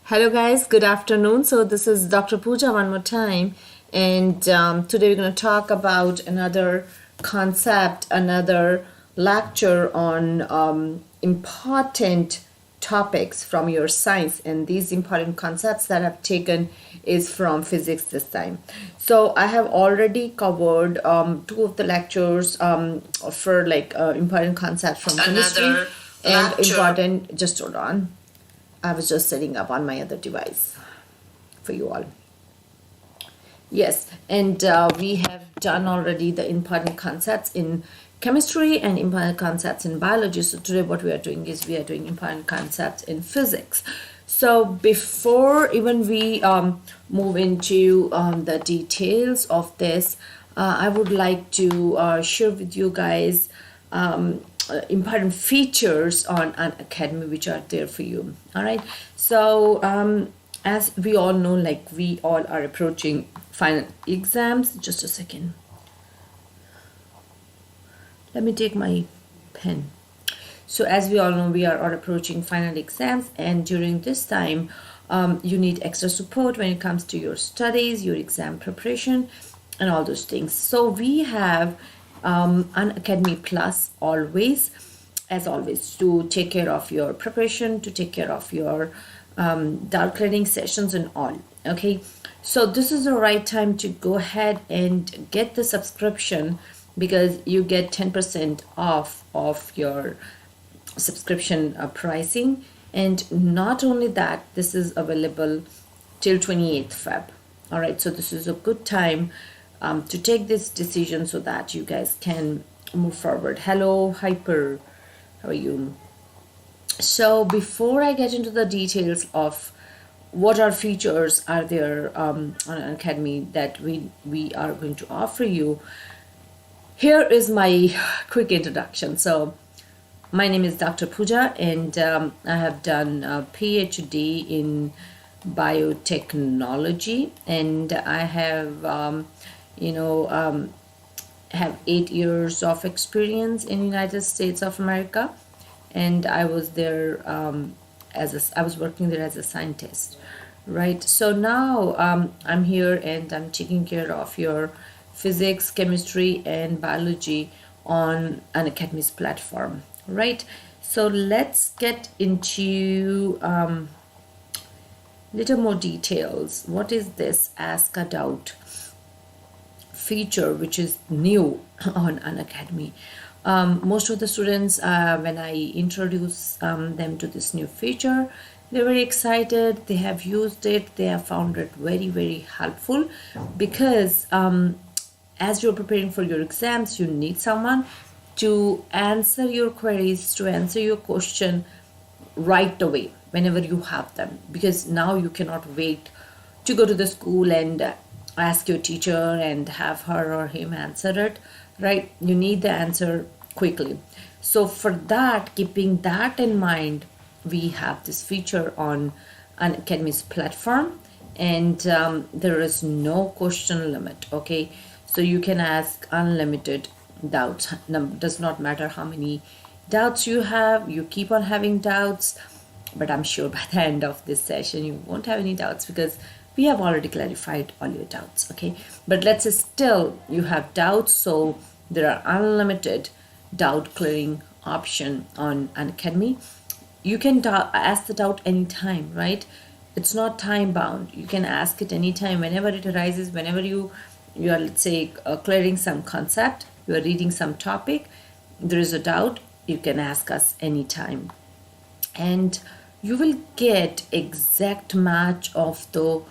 Hello guys, good afternoon. So this is Dr. Pooja one more time, and today we're going to talk about another concept, another lecture on important topics from your science, and these important concepts that I've taken is from physics this time. So I have already covered two of the lectures for important concepts from chemistry and important. Just hold on. I was just setting up on my other device for you all. Yes, and we have done already the important concepts in chemistry and important concepts in biology. So today what we are doing is we are doing important concepts in physics. So before even we move into the details of this, I would like to share with you guys important features on Unacademy which are there for you. All right, so as we all know, like we all are approaching final exams. Just a second, let me take my pen. So as we all know, we are all approaching final exams, and during this time you need extra support when it comes to your studies, your exam preparation and all those things. So we have Unacademy Plus always, as always, to take care of your preparation, to take care of your doubt clearing sessions and all. Okay, so this is the right time to go ahead and get the subscription, because you get 10% off of your subscription pricing. And not only that, this is available till 28th Feb. All right, so this is a good time to take this decision so that you guys can move forward. Hello Hyper, how are you? So before I get into the details of what our features are there on Unacademy that we are going to offer you, here is my quick introduction. So my name is Dr. Pooja, and I have done a PhD in biotechnology, and I have have 8 years of experience in United States of America, and I was there I was working there as a scientist, right? So now I'm here and I'm taking care of your physics, chemistry and biology on Unacademy's platform, right? So let's get into little more details. What is this Ask a Doubt feature which is new on Unacademy? Most of the students, when I introduce them to this new feature, they're very excited. They have used it. They have found it very, very helpful, because as you're preparing for your exams, you need someone to answer your queries, to answer your question right away whenever you have them, because now you cannot wait to go to the school and ask your teacher and have her or him answer it, right? You need the answer quickly. So for that, keeping that in mind, we have this feature on Unacademy's platform, and there is no question limit. Okay, so you can ask unlimited doubts. Does not matter how many doubts you have, you keep on having doubts, but I'm sure by the end of this session you won't have any doubts, because we have already clarified all your doubts. Okay, but let's say still you have doubts, so there are unlimited doubt clearing option on Unacademy. You can ask the doubt anytime, right? It's not time bound. You can ask it anytime, whenever it arises, whenever you are, let's say, clearing some concept, you are reading some topic, there is a doubt, you can ask us anytime, and you will get exact match of the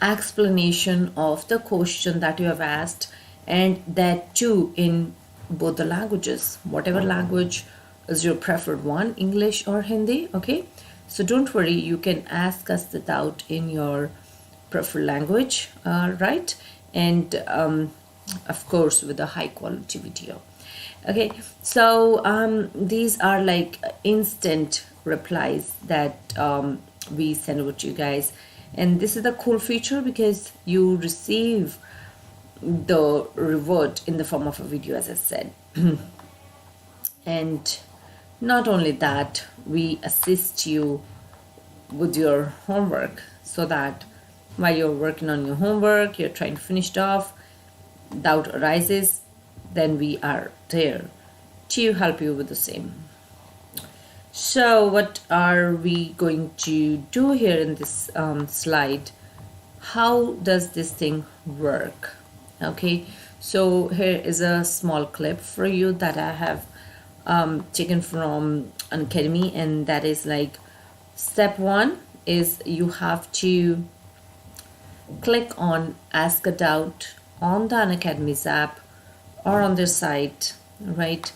explanation of the question that you have asked, and that too in both the languages, whatever language is your preferred one, English or Hindi. Okay, so don't worry, you can ask us the doubt in your preferred language, right? And of course with a high quality video. Okay, so these are like instant replies that we send over to you guys, and this is the cool feature because you receive the reward in the form of a video, as I said. And not only that, we assist you with your homework, so that while you're working on your homework, you're trying to finish it off, doubt arises, then we are there to help you with the same. So what are we going to do here in this slide? How does this thing work? Okay, so here is a small clip for you that I have taken from Unacademy, and that is like, step one is you have to click on Ask a Doubt on the Unacademy's app or on their site, right?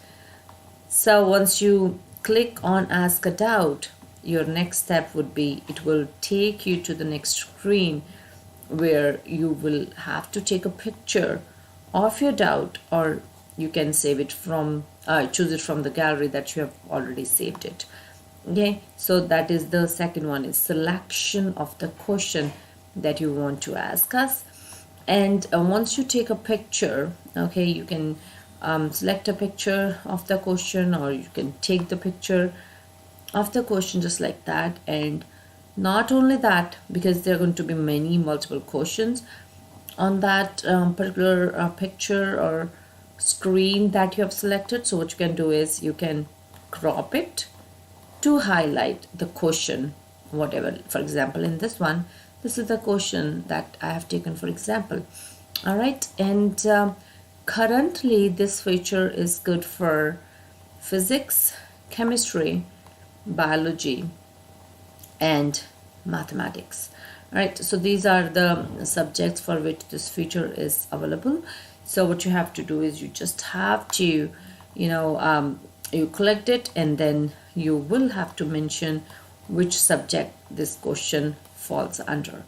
So once you click on Ask a Doubt, your next step would be, it will take you to the next screen where you will have to take a picture of your doubt, or you can save it from, choose it from the gallery that you have already saved it. Okay, so that is the second one, is selection of the question that you want to ask us. And once you take a picture, okay, you can select a picture of the question, or you can take the picture of the question just like that. And not only that, because there are going to be multiple questions on that particular picture or screen that you have selected. So what you can do is you can crop it to highlight the question, whatever. For example, in this one, this is the question that I have taken, for example. All right, and currently this feature is good for physics, chemistry, biology, and mathematics. All right, so these are the subjects for which this feature is available. So what you have to do is you just have to, you collect it, and then you will have to mention which subject this question falls under.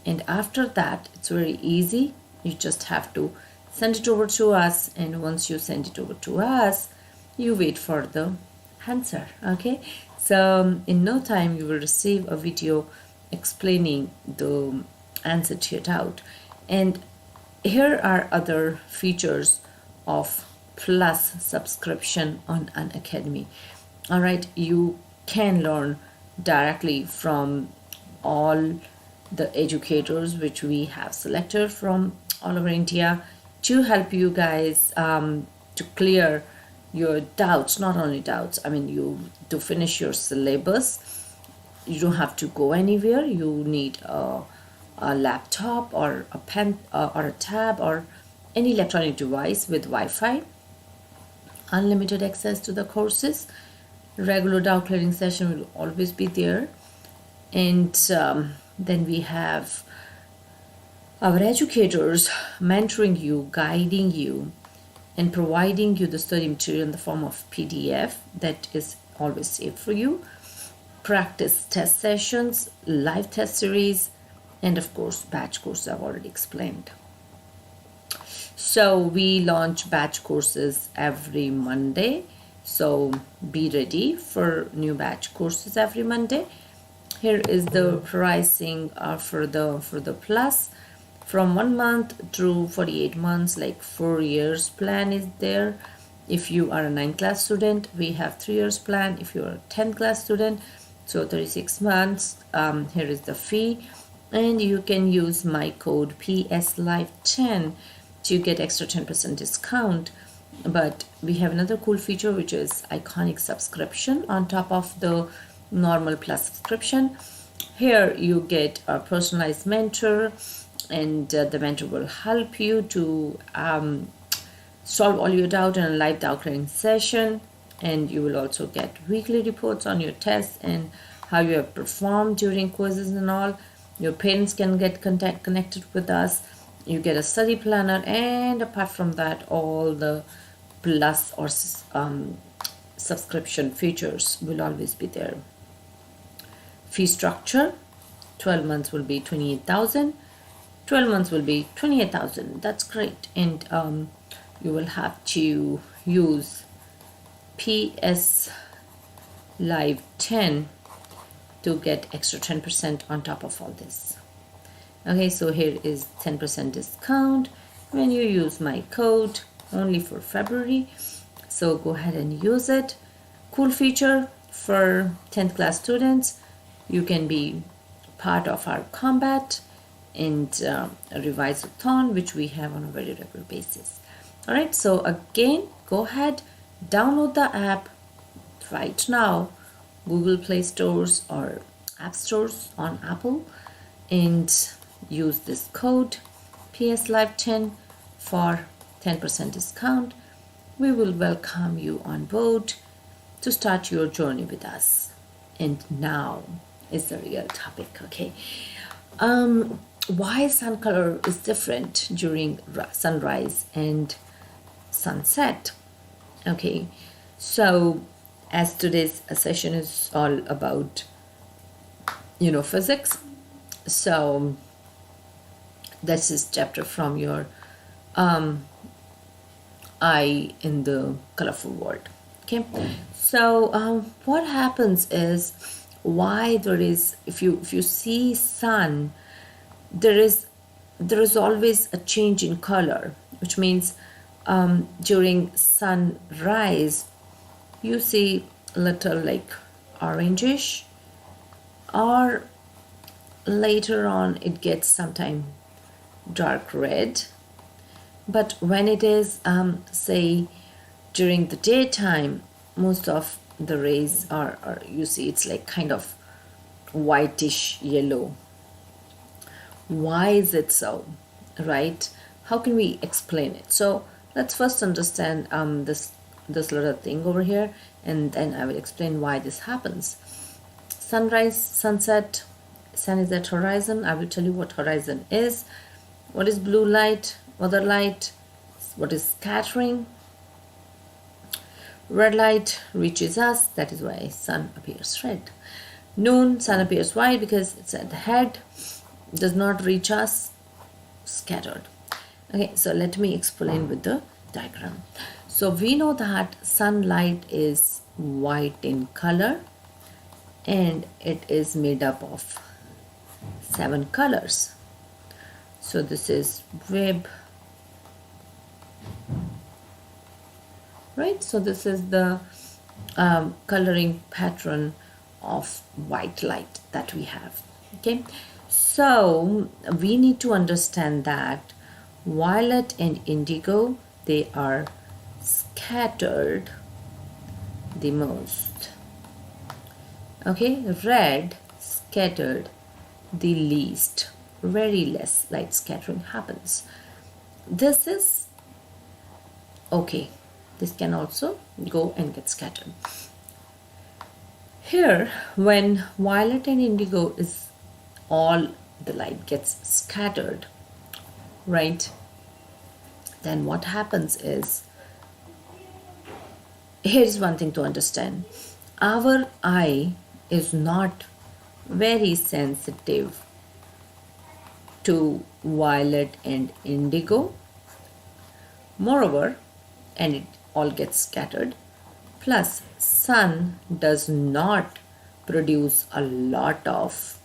And after that, it's very easy. You just have to send it over to us, and once you send it over to us, you wait for the answer. Okay, so in no time you will receive a video explaining the answer to your doubt. And here are other features of Plus subscription on Unacademy. All right, you can learn directly from all the educators which we have selected from all over India to help you guys to clear your doubts. Not only doubts, to finish your syllabus. You don't have to go anywhere. You need a laptop or a pen or a tab or any electronic device with Wi-Fi, unlimited access to the courses. Regular doubt clearing session will always be there. And then we have our educators mentoring you, guiding you, and providing you the study material in the form of PDF that is always saved for you. Practice test sessions, live test series, and of course batch courses I've already explained. So we launch batch courses every Monday, so be ready for new batch courses every Monday. Here is the pricing for the Plus, from 1 month through 48 months, like 4 years plan is there. If you are a 9th class student, we have 3 years plan. If you are a 10th class student, so 36 months. Here is the fee, and you can use my code PSLive10 to get extra 10% discount. But we have another cool feature, which is iconic subscription on top of the normal Plus subscription. Here you get a personalized mentor, and the mentor will help you to solve all your doubt in a live doubt clearing session. And you will also get weekly reports on your tests and how you have performed during quizzes and all. Your parents can get connected with us. You get a study planner, and apart from that, all the Plus or subscription features will always be there. Fee structure: 12 months will be 28,000, 12 months will be 28,000. That's great. And you will have to use PS Live 10 to get extra 10% on top of all this. Okay, so here is 10% discount when you use my code, only for February. So go ahead and use it. Cool feature for 10th class students. you can be part of our combat and revise-a-thon, which we have on a very regular basis. All right, so again, go ahead, download the app right now, Google Play Stores or App Stores on Apple, and use this code PSLive10 for 10% discount. We will welcome you on board to start your journey with us. And now is the real topic, okay? Why sun color is different during sunrise and sunset. Okay, so as today's session is all about physics, so this is chapter from your eye in the colorful world. Okay, so what happens is, why there is, if you see sun, there is always a change in color, which means during sunrise you see a little like orangish, or later on it gets sometime dark red. But when it is say during the daytime, most of the rays are you see it's like kind of whitish yellow. Why is it so, right? How can we explain it? So let's first understand this little thing over here, and then I will explain why this happens. Sunrise, sunset, sun is at horizon. I will tell you what horizon is, what is blue light, other light, what is scattering. Red light reaches us, that is why sun appears red. Noon, sun appears white because it's at the head, does not reach us, scattered. Okay, so let me explain with the diagram. So we know that sunlight is white in color and it is made up of 7 colors. So this is web, right? So this is the coloring pattern of white light that we have. Okay, so we need to understand that violet and indigo, they are scattered the most. Okay, red scattered the least, very less light scattering happens. This is okay, this can also go and get scattered. Here, when violet and indigo is all the light gets scattered, right, then what happens is, here's one thing to understand. Our eye is not very sensitive to violet and indigo. Moreover, and it all gets scattered, plus sun does not produce a lot of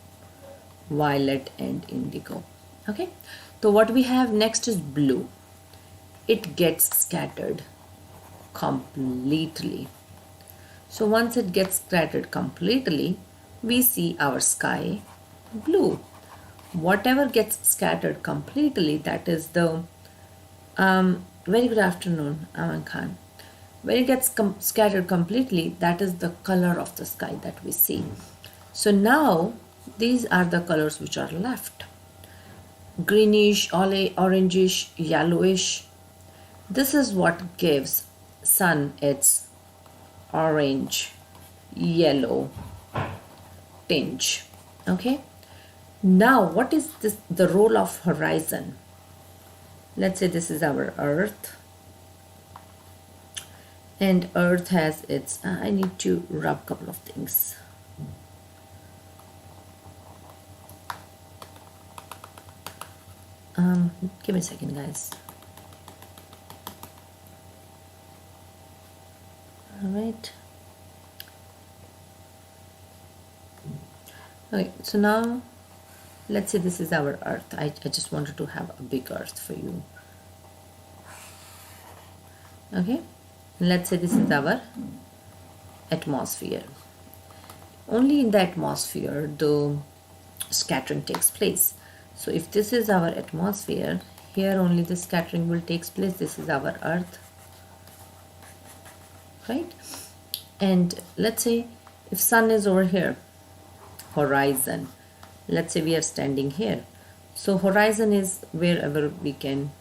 violet and indigo. Okay, so what we have next is blue. It gets scattered completely. So once it gets scattered completely, we see our sky blue. Whatever gets scattered completely, that is the very good afternoon, Aman Khan. When it gets scattered completely, that is the color of the sky that we see. So now these are the colors which are left: greenish, orangish, yellowish. This is what gives sun its orange, yellow tinge. Okay, now what is this, the role of horizon? Let's say this is our earth, and earth has its I need to rub a couple of things. Give me a second, guys. All right. Okay, so now let's say this is our earth. I just wanted to have a big earth for you. Okay, let's say this is our atmosphere. only in the atmosphere the scattering takes place. So if this is our atmosphere, here only the scattering will take place. This is our earth, right? And let's say if sun is over here, horizon, let's say we are standing here, so horizon is wherever we can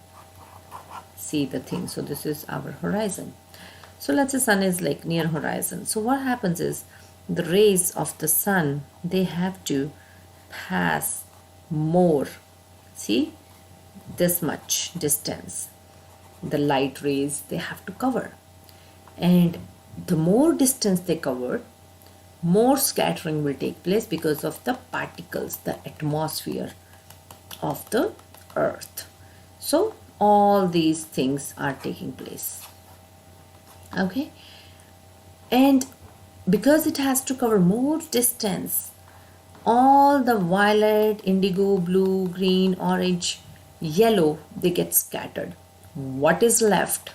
see the thing. So this is our horizon. So let's say sun is like near horizon. So what happens is the rays of the sun, they have to pass more, see, this much distance. The light rays, they have to cover, and the more distance they cover, more scattering will take place because of the particles, the atmosphere of the earth. So all these things are taking place, okay? And because it has to cover more distance, all the violet, indigo, blue, green, orange, yellow, they get scattered. What is left?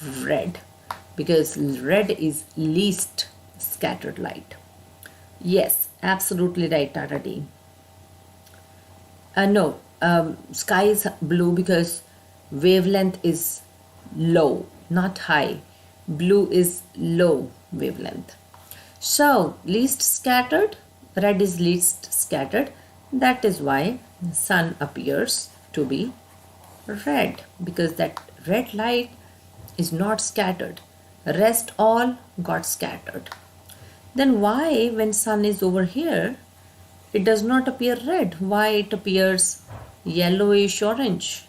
Red, because red is least scattered light. Yes, absolutely right, Tata D. No, sky is blue because wavelength is low, not high. Blue is low wavelength. So least scattered, red is least scattered. That is why sun appears to be red, because that red light is not scattered. Rest all got scattered. Then why when sun is over here, it does not appear red? Why it appears yellowish orange?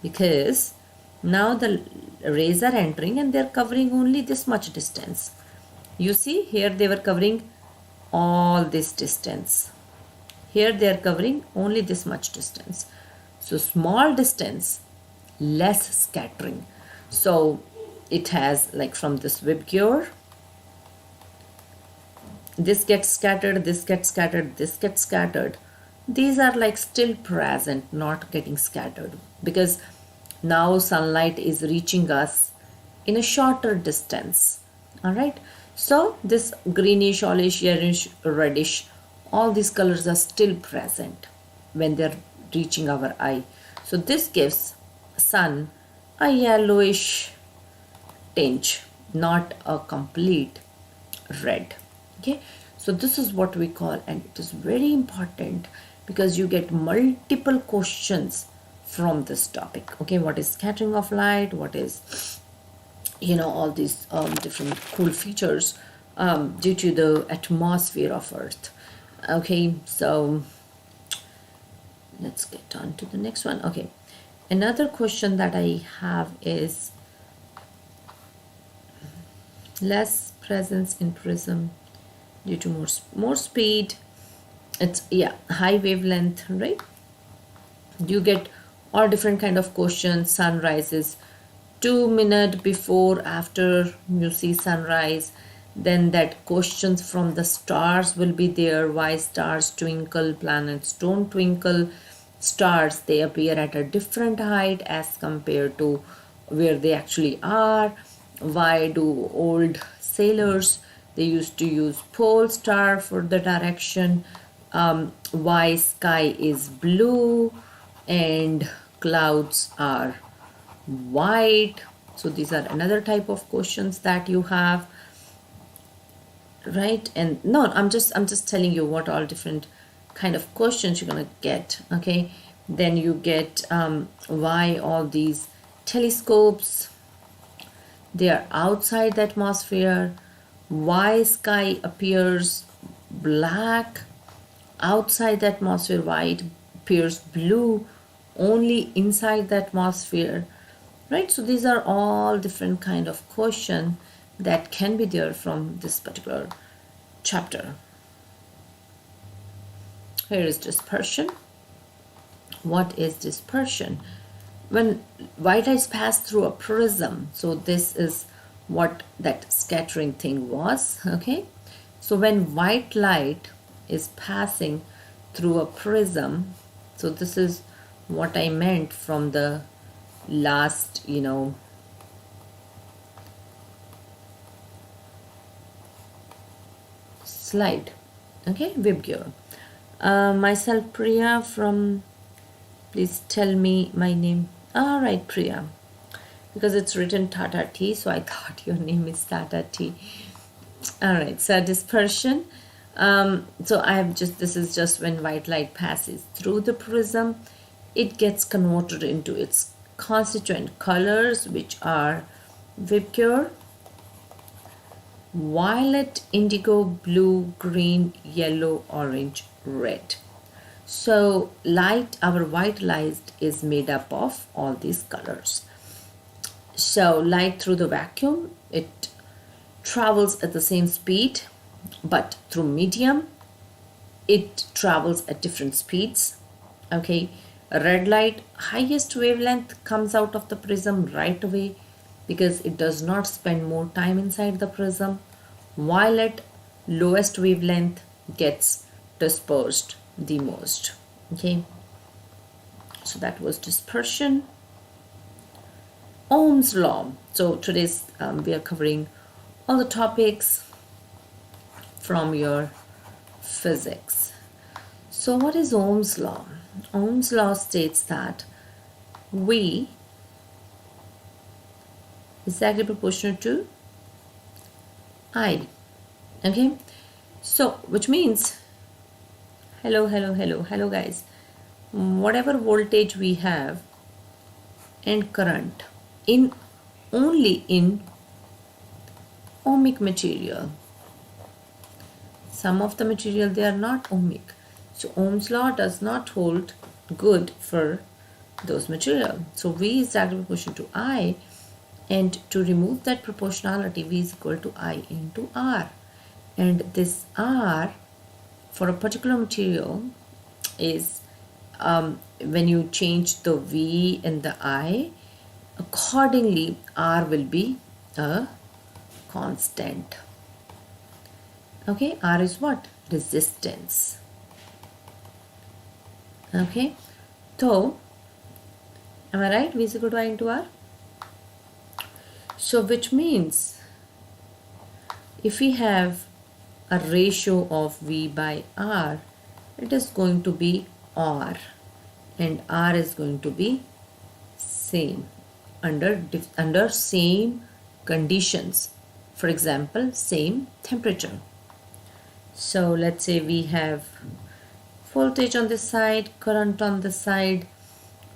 Because now the rays are entering and they're covering only this much distance. You see, here they were covering all this distance. Here they are covering only this much distance. So small distance, less scattering. So it has, like from this VibGuor, this gets scattered, this gets scattered, this gets scattered. These are like still present, not getting scattered, because now sunlight is reaching us in a shorter distance. All right. So this greenish, olish, yellowish, reddish, all these colors are still present when they're reaching our eye. So this gives sun a yellowish tinge, not a complete red. Okay, so this is what we call, and it is very important because you get multiple questions from this topic. Okay, what is scattering of light? What is, all these different cool features due to the atmosphere of Earth. Okay, so let's get on to the next one. Okay, another question that I have is less presence in prism due to more speed. It's, yeah, high wavelength, right? You get all different kind of questions. Sunrises 2 minutes before, after you see sunrise. Then that questions from the stars will be there. Why stars twinkle, planets don't twinkle? Stars, they appear at a different height as compared to where they actually are. Why do old sailors, they used to use pole star for the direction? Why sky is blue and clouds are white? So these are another type of questions that you have, right? And no, I'm just telling you what all different kind of questions you're gonna get. Okay, then you get why all these telescopes, they are outside the atmosphere. Why sky appears black outside the atmosphere? Why it appears blue only inside the atmosphere, right? So these are all different kind of question that can be there from this particular chapter. Here is dispersion. What is dispersion? When white light pass through a prism, so this is what that scattering thing was. Okay, so when white light is passing through a prism, so this is what I meant from the last, slide. Okay, VIBGYOR. Myself Priya from, please tell me my name. All right, Priya, because it's written Tata T, so I thought your name is Tata T. All right, so dispersion. So I have just, this is just when white light passes through the prism, it gets converted into its constituent colors, which are VIBGYOR, violet, indigo, blue, green, yellow, orange, red. So light, our white light is made up of all these colors. So light through the vacuum, it travels at the same speed, but through medium, it travels at different speeds. Okay, red light, highest wavelength, comes out of the prism right away because it does not spend more time inside the prism. Violet, lowest wavelength, gets dispersed the most. Okay, so that was dispersion. Ohm's law. So today's we are covering all the topics from your physics. So what is Ohm's law? Ohm's law states that V is exactly proportional to I. Okay, so which means, hello guys, whatever voltage we have and current in only in ohmic material. Some of the material, they are not ohmic. So Ohm's law does not hold good for those material. So V is exactly proportional to I, and to remove that proportionality, V is equal to I into R. And this R for a particular material is, when you change the V and the I, accordingly R will be a constant. Okay, R is what? Resistance. Okay, so am I right? V is equal to I into R. So which means if we have a ratio of V by R, it is going to be R, and R is going to be same under same conditions. For example, same temperature. So let's say we have voltage on this side, current on this side.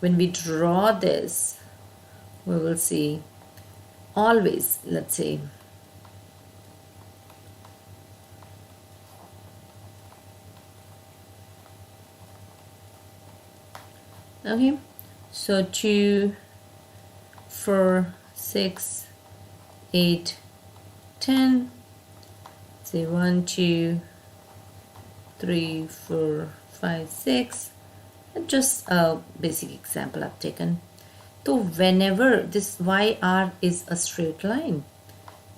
When we draw this, we will see always, let's say, okay, so 2, 4, 6, 8, 10, say 1, 2, 3, 4, 5, 6, and just a basic example I've taken. So whenever this YR is a straight line,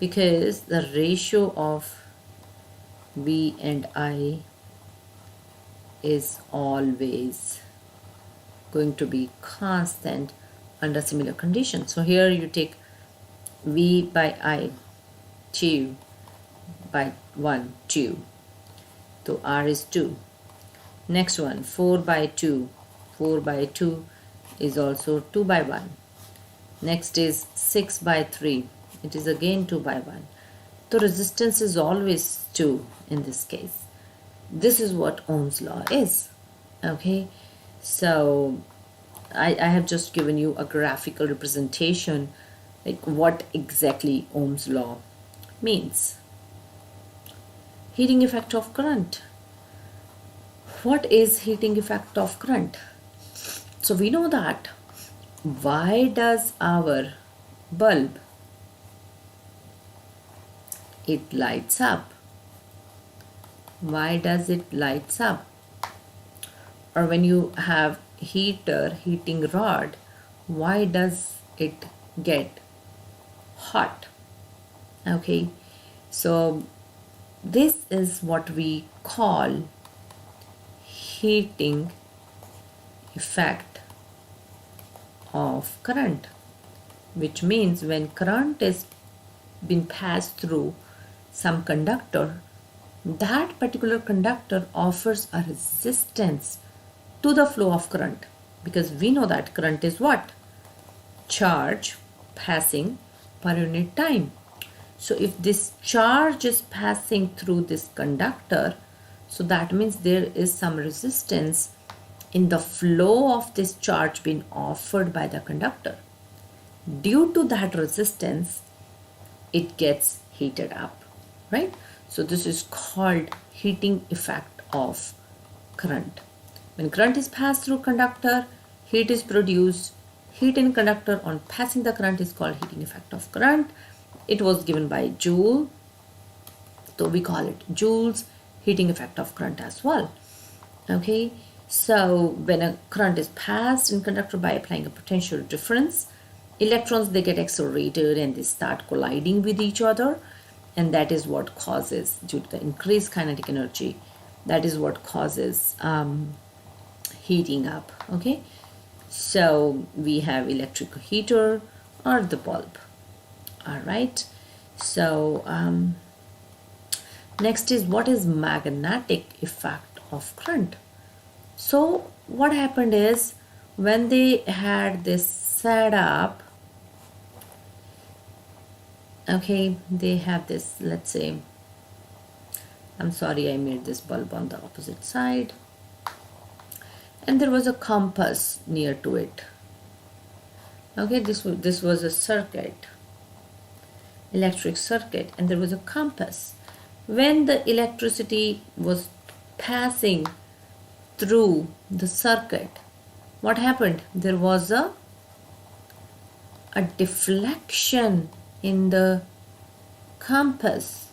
because the ratio of V and I is always going to be constant under similar conditions. So here you take V by I, 2 by 1, 2. So R is 2. Next one, 4 by 2. 4 by 2 is also 2 by 1. Next is 6 by 3. It is again 2 by 1. So resistance is always 2 in this case. This is what Ohm's law is. Okay, so I have just given you a graphical representation, like what exactly Ohm's law means. Heating effect of current. What is heating effect of current? So we know that why does our bulb, it lights up? Why does it lights up? Or when you have heater, heating rod, why does it get hot? Okay, so this is what we call heating effect of current, which means when current is been passed through some conductor, that particular conductor offers a resistance to the flow of current, because we know that current is what? Charge passing per unit time. So if this charge is passing through this conductor, so that means there is some resistance in the flow of this charge being offered by the conductor. Due to that resistance, it gets heated up, right? So this is called heating effect of current. When current is passed through conductor, heat is produced. Heat in conductor on passing the current is called heating effect of current. It was given by Joule, so we call it Joule's heating effect of current as well. Okay, so when a current is passed in conductor by applying a potential difference, electrons, they get accelerated and they start colliding with each other, and that is what causes, due to the increased kinetic energy, that is what causes heating up. Okay, so we have electric heater or the bulb. All right, so next is, what is magnetic effect of current? So what happened is, when they had this set up, okay, they have this, let's say, I'm sorry, I made this bulb on the opposite side, and there was a compass near to it. Okay, this was a circuit, electric circuit, and there was a compass. When the electricity was passing through the circuit, what happened? There was a deflection in the compass.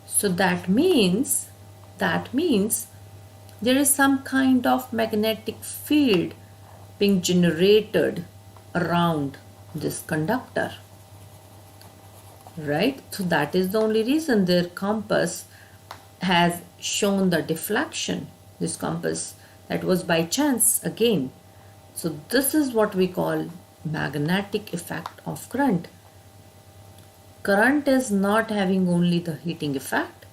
So that means there is some kind of magnetic field being generated around this conductor, right? So that is the only reason their compass has shown the deflection. This compass, that was by chance again. So this is what we call magnetic effect of current. Current is not having only the heating effect,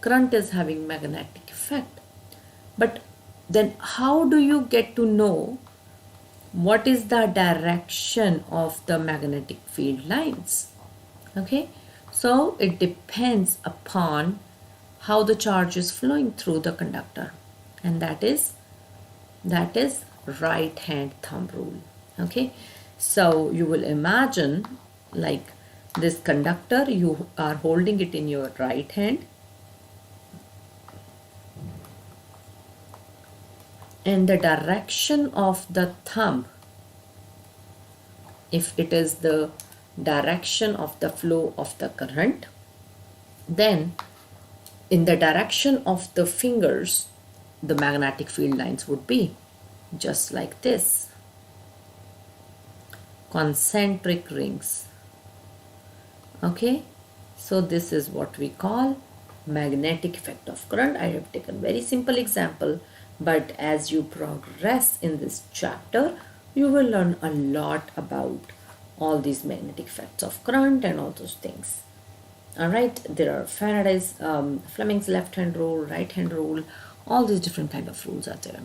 current is having magnetic effect. But then how do you get to know what is the direction of the magnetic field lines? Okay, so it depends upon how the charge is flowing through the conductor, and that is right hand thumb rule. Okay, so you will imagine, like, this conductor, you are holding it in your right hand, and the direction of the thumb, if it is the direction of the flow of the current, then in the direction of the fingers, the magnetic field lines would be just like this, concentric rings. Okay, so this is what we call magnetic effect of current. I have taken very simple example, but as you progress in this chapter, you will learn a lot about all these magnetic effects of current and all those things. All right, there are Faraday's, Fleming's left hand rule, right hand rule, all these different kind of rules are there.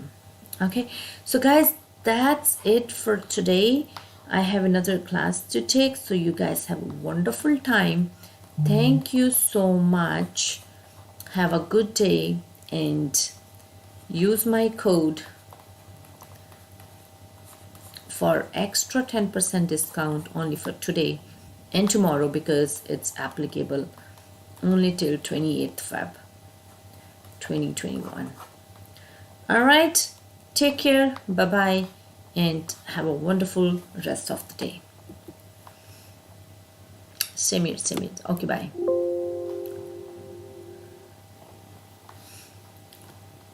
Okay, so guys, that's it for today. I have another class to take, so you guys have a wonderful time. Thank you so much. Have a good day, and use my code for extra 10% discount only for today and tomorrow, because it's applicable only till 28th Feb 2021. All right, take care, bye bye, and have a wonderful rest of the day. Same here. Okay, bye.